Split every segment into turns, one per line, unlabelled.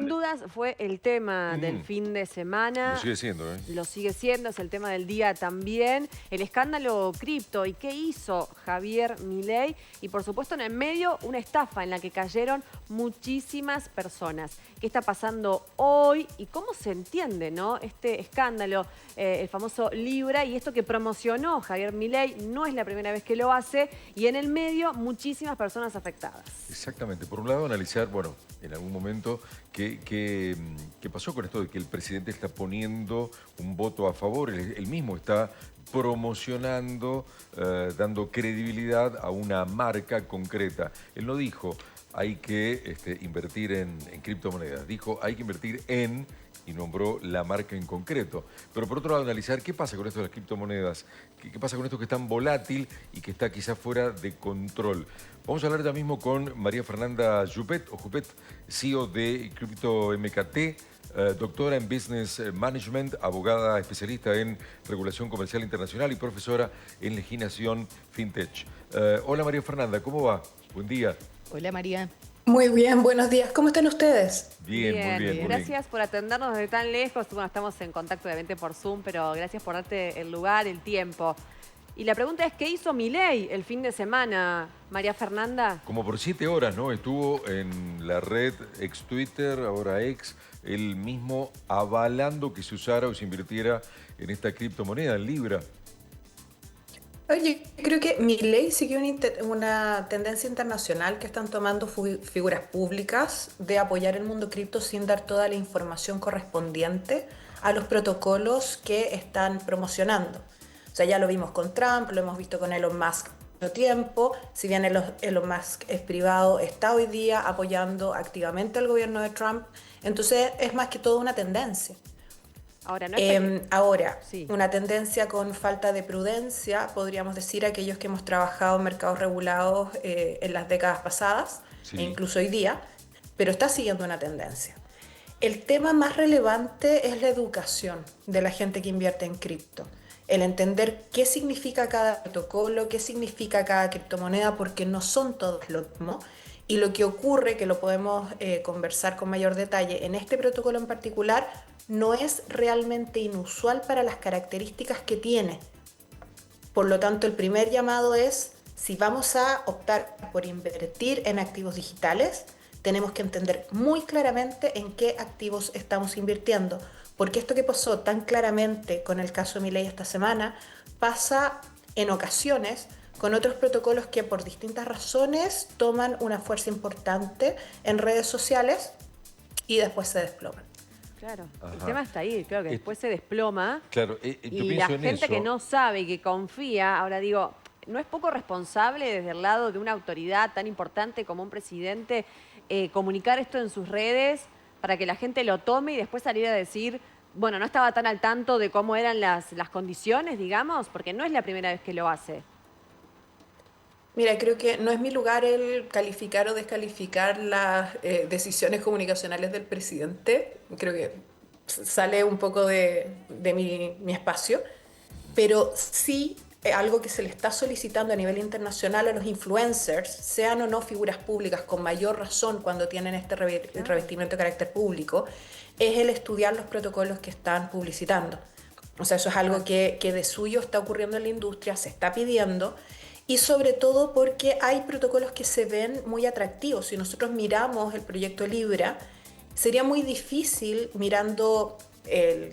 Sin dudas fue el tema del fin de semana.
Lo sigue siendo, ¿eh?
Lo sigue siendo, es el tema del día también. El escándalo cripto y qué hizo Javier Milei. Y por supuesto en el medio una estafa en la que cayeron muchísimas personas. ¿Qué está pasando hoy y cómo se entiende, ¿no? Este escándalo, el famoso Libra y esto que promocionó Javier Milei, no es la primera vez que lo hace. Y en el medio muchísimas personas afectadas.
Exactamente. Por un lado, analizar, bueno, en algún momento, qué pasó con esto de que el presidente está poniendo un voto a favor. Él mismo está promocionando, dando credibilidad a una marca concreta. Él no dijo, hay que invertir en criptomonedas. Dijo, hay que invertir en... y nombró la marca en concreto. Pero por otro lado, analizar qué pasa con esto de las criptomonedas, qué pasa con esto que es tan volátil y que está quizás fuera de control. Vamos a hablar ya mismo con María Fernanda Jupet, CEO de Crypto MKT, doctora en Business Management, abogada especialista en regulación comercial internacional y profesora en legislación FinTech. Hola María Fernanda, ¿cómo va? Buen día.
Hola María.
Muy bien, buenos días. ¿Cómo están ustedes?
Bien, muy bien. Muy
Gracias
bien.
por atendernos desde tan lejos. Bueno, estamos en contacto obviamente por Zoom, pero gracias por darte el lugar, el tiempo. Y la pregunta es, ¿qué hizo Milei el fin de semana, María Fernanda?
Como por 7 horas, ¿no? Estuvo en la red ex Twitter, ahora ex, él mismo avalando que se usara o se invirtiera en esta criptomoneda, en Libra.
Oye, creo que Milei siguió una tendencia internacional que están tomando figuras públicas de apoyar el mundo cripto sin dar toda la información correspondiente a los protocolos que están promocionando. O sea, ya lo vimos con Trump, lo hemos visto con Elon Musk mucho tiempo. Si bien Elon Musk es privado, está hoy día apoyando activamente al gobierno de Trump. Entonces es más que todo una tendencia.
Ahora, no es
Sí. Una tendencia con falta de prudencia, podríamos decir, aquellos que hemos trabajado en mercados regulados en las décadas pasadas,
Sí.
e incluso hoy día, pero está siguiendo una tendencia. El tema más relevante es la educación de la gente que invierte en cripto. El entender qué significa cada protocolo, qué significa cada criptomoneda, porque no son todos lo mismo. Y lo que ocurre, que lo podemos conversar con mayor detalle, en este protocolo en particular, no es realmente inusual para las características que tiene. Por lo tanto, el primer llamado es, si vamos a optar por invertir en activos digitales, tenemos que entender muy claramente en qué activos estamos invirtiendo. Porque esto que pasó tan claramente con el caso de Milei esta semana, pasa en ocasiones con otros protocolos que por distintas razones toman una fuerza importante en redes sociales y después se desploman.
Claro,
Ajá.
el tema está ahí, creo que después se desploma.
Claro, yo
Y
pienso
la
en
gente
eso.
que no sabe y que confía, ahora digo, ¿no es poco responsable desde el lado de una autoridad tan importante como un presidente comunicar esto en sus redes para que la gente lo tome y después salir a decir, bueno, no estaba tan al tanto de cómo eran las condiciones, digamos? Porque no es la primera vez que lo hace.
Mira, creo que no es mi lugar el calificar o descalificar las decisiones comunicacionales del presidente. Creo que sale un poco de mi espacio, pero sí algo que se le está solicitando a nivel internacional a los influencers, sean o no figuras públicas, con mayor razón cuando tienen este revestimiento de carácter público, es el estudiar los protocolos que están publicitando. O sea, eso es algo que de suyo está ocurriendo en la industria, se está pidiendo. Y sobre todo porque hay protocolos que se ven muy atractivos. Si nosotros miramos el proyecto Libra, sería muy difícil mirando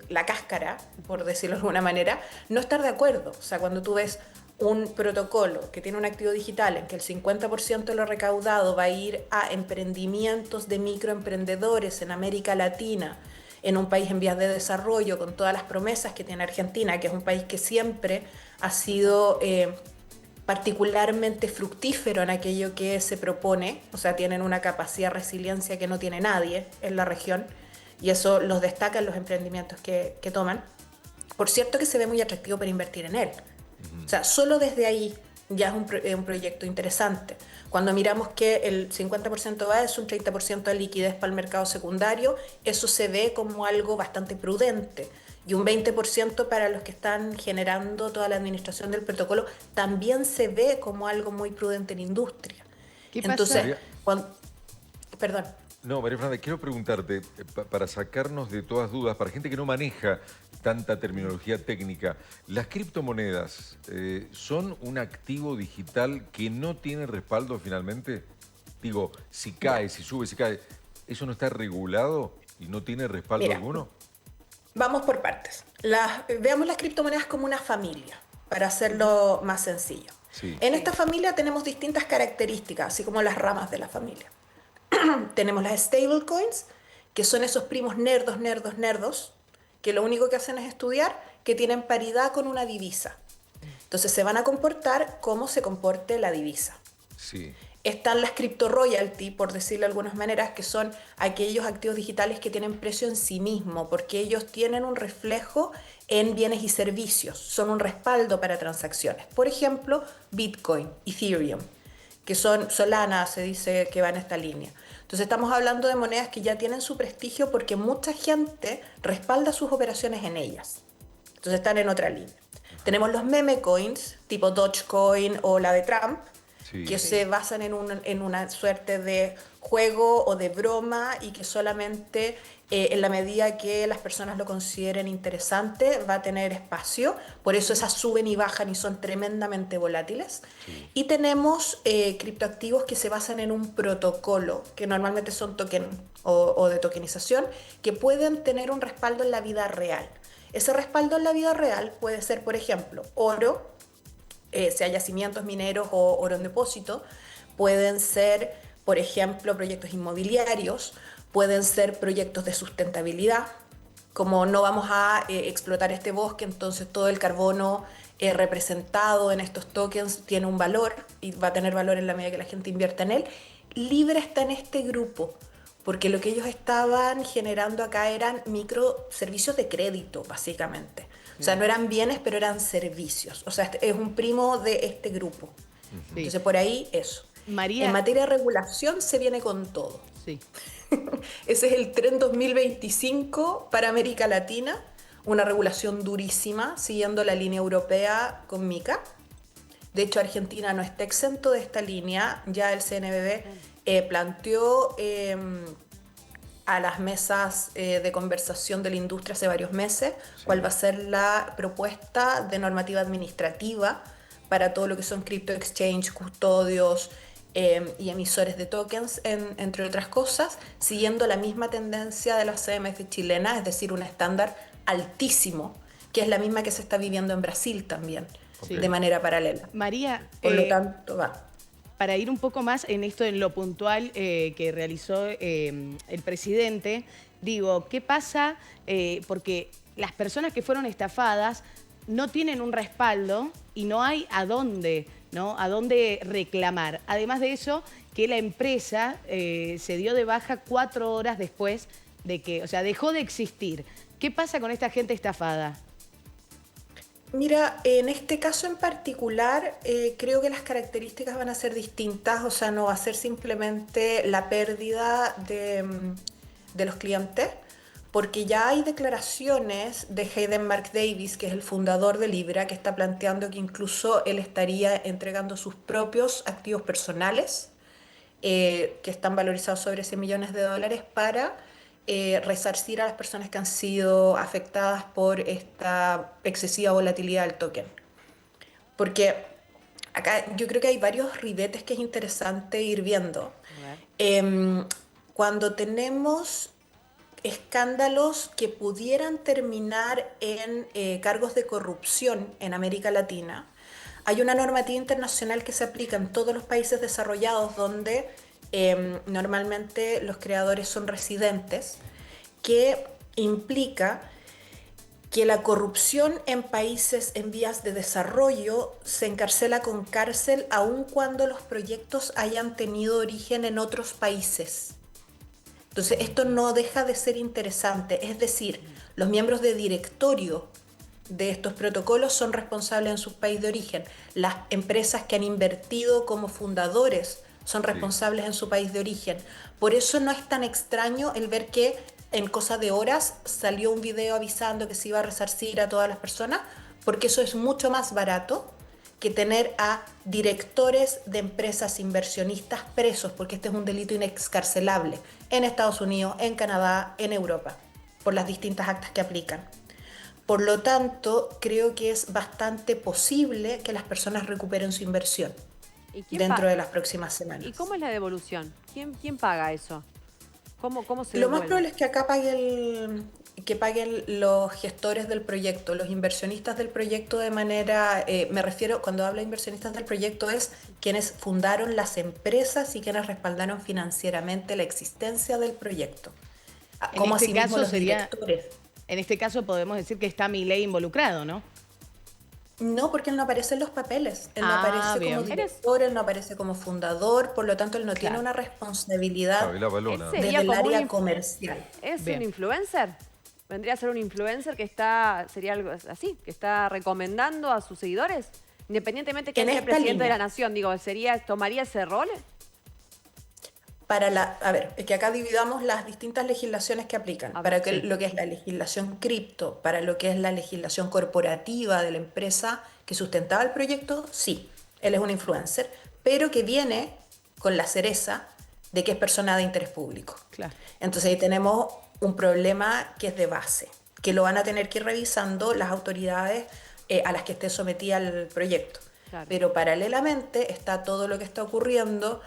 la cáscara, por decirlo de alguna manera, no estar de acuerdo. O sea, cuando tú ves un protocolo que tiene un activo digital en que el 50% de lo recaudado va a ir a emprendimientos de microemprendedores en América Latina, en un país en vías de desarrollo, con todas las promesas que tiene Argentina, que es un país que siempre ha sido particularmente fructífero en aquello que se propone, o sea, tienen una capacidad de resiliencia que no tiene nadie en la región, y eso los destacan los emprendimientos que toman. Por cierto que se ve muy atractivo para invertir en él. O sea, solo desde ahí ya es un proyecto interesante. Cuando miramos que el 50% va, es un 30% de liquidez para el mercado secundario, eso se ve como algo bastante prudente. Y un 20% para los que están generando toda la administración del protocolo también se ve como algo muy prudente en industria.
¿Qué pasa?
Entonces, perdón.
No, María Fernanda, quiero preguntarte, para sacarnos de todas dudas, para gente que no maneja tanta terminología técnica, ¿las criptomonedas son un activo digital que no tiene respaldo finalmente? Digo, si cae, si sube, si cae, ¿eso no está regulado y no tiene respaldo
Mira,
alguno?
vamos por partes. Veamos las criptomonedas como una familia, para hacerlo más sencillo.
Sí,
En
Sí.
esta familia tenemos distintas características, así como las ramas de la familia. Tenemos las stablecoins, que son esos primos nerdos, nerdos, nerdos, que lo único que hacen es estudiar, que tienen paridad con una divisa. Entonces se van a comportar como se comporte la divisa.
sí,
Están las cripto royalty, por decirlo de algunas maneras, que son aquellos activos digitales que tienen precio en sí mismo, porque ellos tienen un reflejo en bienes y servicios, son un respaldo para transacciones. Por ejemplo, Bitcoin, Ethereum, que son Solana, se dice que va en esta línea. Entonces estamos hablando de monedas que ya tienen su prestigio porque mucha gente respalda sus operaciones en ellas. Entonces están en otra línea. Tenemos los meme coins, tipo Dogecoin o la de Trump,
sí.
que
Sí.
se basan en una suerte de juego o de broma y que solamente en la medida que las personas lo consideren interesante va a tener espacio. Por eso esas suben y bajan y son tremendamente volátiles.
Sí.
Y tenemos criptoactivos que se basan en un protocolo, que normalmente son token o de tokenización, que pueden tener un respaldo en la vida real. Ese respaldo en la vida real puede ser, por ejemplo, oro, sea yacimientos mineros o oro en depósito, pueden ser, por ejemplo, proyectos inmobiliarios, pueden ser proyectos de sustentabilidad, como no vamos a explotar este bosque, entonces todo el carbono representado en estos tokens tiene un valor y va a tener valor en la medida que la gente invierta en él. Libra está en este grupo, porque lo que ellos estaban generando acá eran microservicios de crédito, básicamente. O sea, no eran bienes, pero eran servicios. O sea, es un primo de este grupo.
Sí.
Entonces, por ahí, eso. En
María,
materia de regulación se viene con todo.
sí.
Ese es el tren 2025 para América Latina. Una regulación durísima, siguiendo la línea europea con MiCA. De hecho, Argentina no está exento de esta línea. Ya el CNBV planteó a las mesas de conversación de la industria hace varios meses cuál va a ser la propuesta de normativa administrativa para todo lo que son crypto exchange, custodios y emisores de tokens, entre otras cosas, siguiendo la misma tendencia de la CMF chilena, es decir, un estándar altísimo, que es la misma que se está viviendo en Brasil también,
Sí.
de manera paralela.
María,
Por lo tanto, va.
para ir un poco más en esto, en lo puntual que realizó el presidente, digo, ¿qué pasa? Porque las personas que fueron estafadas no tienen un respaldo y no hay a dónde, ¿no? A dónde reclamar. Además de eso, que la empresa se dio de baja 4 horas después de que, o sea, dejó de existir. ¿Qué pasa con esta gente estafada?
Mira, en este caso en particular, creo que las características van a ser distintas, o sea, no va a ser simplemente la pérdida de los clientes, porque ya hay declaraciones de Hayden Mark Davis, que es el fundador de Libra, que está planteando que incluso él estaría entregando sus propios activos personales, que están valorizados sobre 100 millones de dólares, para resarcir a las personas que han sido afectadas por esta excesiva volatilidad del token. Porque acá yo creo que hay varios ribetes que es interesante ir viendo. Cuando tenemos escándalos que pudieran terminar en cargos de corrupción en América Latina, hay una normativa internacional que se aplica en todos los países desarrollados donde normalmente los creadores son residentes, que implica que la corrupción en países en vías de desarrollo se encarcela con cárcel aun cuando los proyectos hayan tenido origen en otros países. Entonces, esto no deja de ser interesante, es decir, los miembros de directorio de estos protocolos son responsables en su país de origen. Las empresas que han invertido como fundadores son responsables en su país de origen. Por eso no es tan extraño el ver que en cosa de horas salió un video avisando que se iba a resarcir a todas las personas, porque eso es mucho más barato que tener a directores de empresas inversionistas presos, porque este es un delito inexcarcelable en Estados Unidos, en Canadá, en Europa, por las distintas actas que aplican. Por lo tanto, creo que es bastante posible que las personas recuperen su inversión dentro de las próximas semanas.
¿Y cómo es la devolución? ¿Quién paga eso? ¿Cómo se
Lo más
devuelve?
probable es que acá paguen los gestores del proyecto, los inversionistas del proyecto de manera, me refiero, cuando hablo de inversionistas del proyecto, es quienes fundaron las empresas y quienes respaldaron financieramente la existencia del proyecto. Como
este
asimismo
caso
los
sería,
directores.
en este caso podemos decir que está Milei involucrado, ¿no?
No, porque él no aparece en los papeles. Él no
Ah,
aparece
bien.
como director, él no aparece como fundador, por lo tanto él no tiene
Claro.
una responsabilidad
Fabiola Balona.
Ese- Sería
desde el
como un
área
inf-
comercial.
¿Es
Bien.
un influencer? ¿Vendría a ser un influencer que sería algo así, que está recomendando a sus seguidores? Independientemente que
En
sea
esta
presidente de
línea.
la nación, digo, ¿tomaría ese rol?
A ver, es que acá dividamos las distintas legislaciones que aplican.
A ver,
Para que
sí.
lo que es la legislación cripto, para lo que es la legislación corporativa de la empresa que sustentaba el proyecto, sí, él es un influencer, pero que viene con la cereza de que es persona de interés público.
Claro.
Entonces ahí tenemos un problema que es de base, que lo van a tener que ir revisando las autoridades a las que esté sometida el proyecto.
Claro.
Pero paralelamente está todo lo que está ocurriendo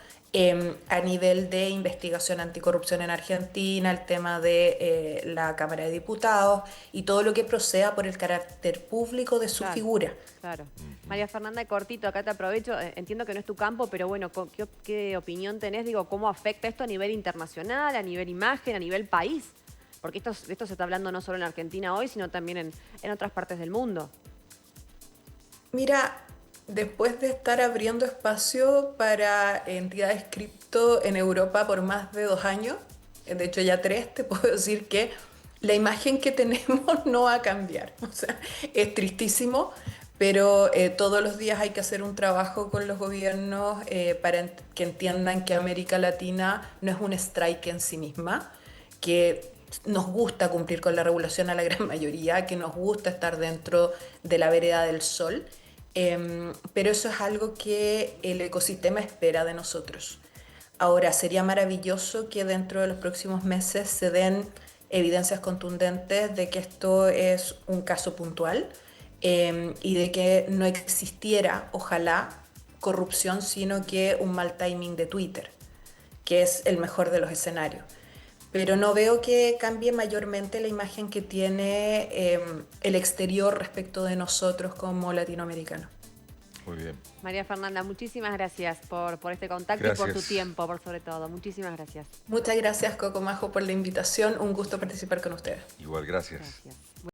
a nivel de investigación anticorrupción en Argentina, el tema de la Cámara de Diputados y todo lo que proceda por el carácter público de su
Claro.
figura.
Claro. María Fernanda, cortito, acá te aprovecho. Entiendo que no es tu campo, pero bueno, ¿qué opinión tenés? Digo, ¿cómo afecta esto a nivel internacional, a nivel imagen, a nivel país? Porque esto se está hablando no solo en Argentina hoy, sino también en otras partes del mundo.
Mira, después de estar abriendo espacio para entidades cripto en Europa por más de 2 años, de hecho ya 3, te puedo decir que la imagen que tenemos no va a cambiar. O sea, es tristísimo, pero todos los días hay que hacer un trabajo con los gobiernos para que entiendan que América Latina no es un strike en sí misma, que nos gusta cumplir con la regulación a la gran mayoría, que nos gusta estar dentro de la vereda del sol. Pero eso es algo que el ecosistema espera de nosotros. Ahora, sería maravilloso que dentro de los próximos meses se den evidencias contundentes de que esto es un caso puntual y de que no existiera, ojalá, corrupción, sino que un mal timing de Twitter, que es el mejor de los escenarios. Pero no veo que cambie mayormente la imagen que tiene el exterior respecto de nosotros como latinoamericanos.
Muy bien.
María Fernanda, muchísimas gracias por este contacto y por tu
Gracias.
tiempo, por sobre todo. Muchísimas gracias.
Muchas gracias, Coco Majo, por la invitación. Un gusto participar con ustedes.
Igual, gracias.
Gracias.